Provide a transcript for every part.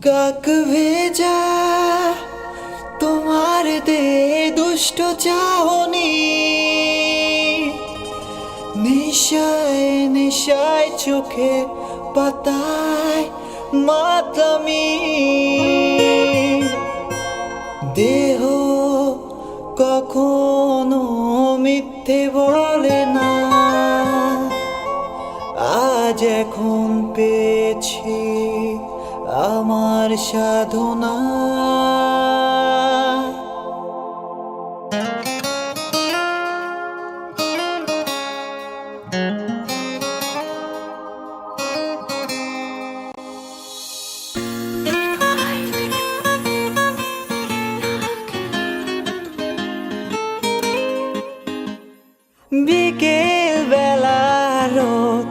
কাক ভেজা তোমার দে দুষ্ট চাহনি, নিশায় নিশায় চোখে পাতায় মাতলামি। দেহ কখনো মিথ্যে বলে না, আজ এখন পেয়েছি আমার সাধনা। বিকেল বেলা রোদ,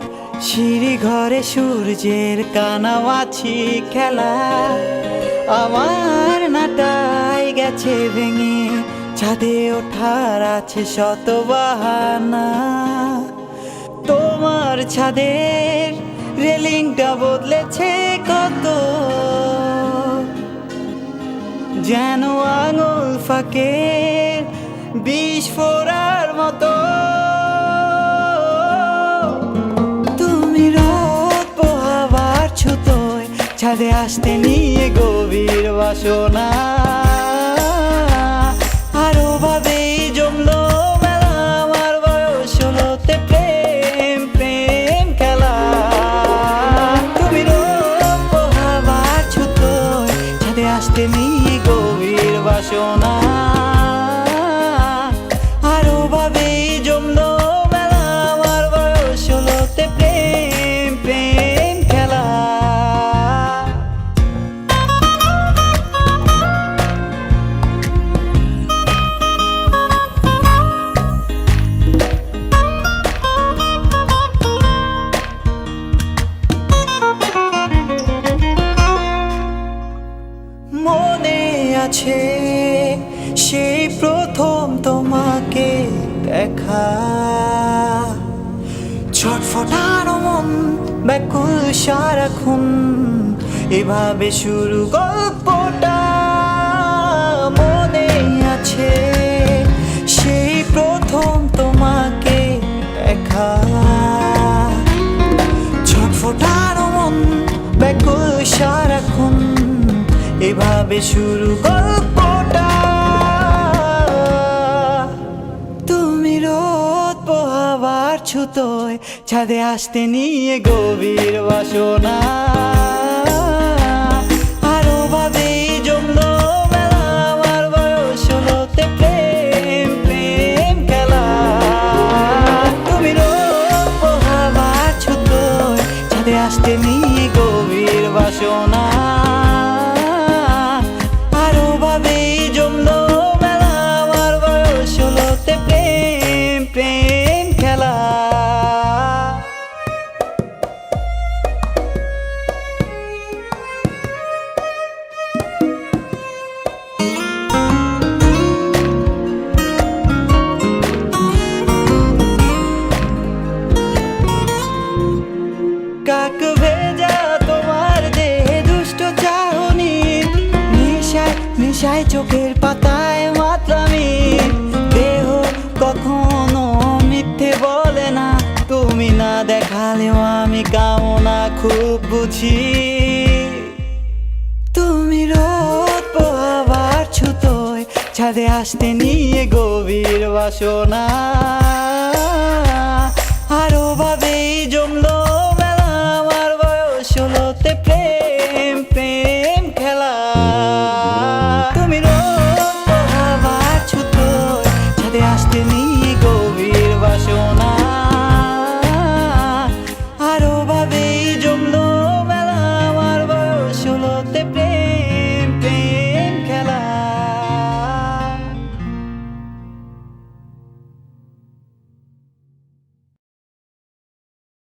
সিঁড়ি ঘরে সূর্যের কানামাছি খেলা। আমার নাটাই গেছে ভেঙে, ছাদে ওঠার আছে শত বাহানা। তোমার ছাদের রেলিংটা বদলেছে কত, যেন আঙুল ফাঁকে বিষ ফোড়ার মতো। তুমি রোদ পোহাবার ছুতোয় ছাদে আসতে নিয়ে গভীর বাসনা। আরো ভাবেই জমলো মেলা, আমার বয়স হলোতে প্রেম প্রেম খেলা। তুমি রোদ পোহাবার ছুতোয় ছাদে আসতে নিয়ে গভীর বাসনা। মনে আছে সেই প্রথম তোমাকে দেখা, ছটফটানো মন ব্যাকুল সারাক্ষণ, এভাবে শুরু গল্পটা। মনে আছে সেই প্রথম তোমাকে দেখা, ছটফটানো মন ব্যাকুল সারাক্ষণ, এভাবে শুরু গল্পটা। তুমি রোদ পোহাবার ছুতোয় ছাদে আসতে নিয়ে গভীর বাসনা। আরো ভাবেই জমলো মেলা, আমার বয়স হলোতে প্রেম প্রেম খেলা। তুমি রোদ পোহাবার ছুতোয় ছাদে আসতে নিয়ে গভীর বাসনা। কাক ভেজা তোমার দেহে দুষ্ট চাহনি, নিশায় নিশায় চোখের পাতায় মাতলামি। দেহ কখনো মিথ্যে বলে না, তুমি না দেখালেও আমি কামনা খুব বুঝি। তুমি রোদ পোহাবার ছুতোয় ছাদে আসতে নিয়ে গভীর বাসনা। আরো ভাবেই জমলো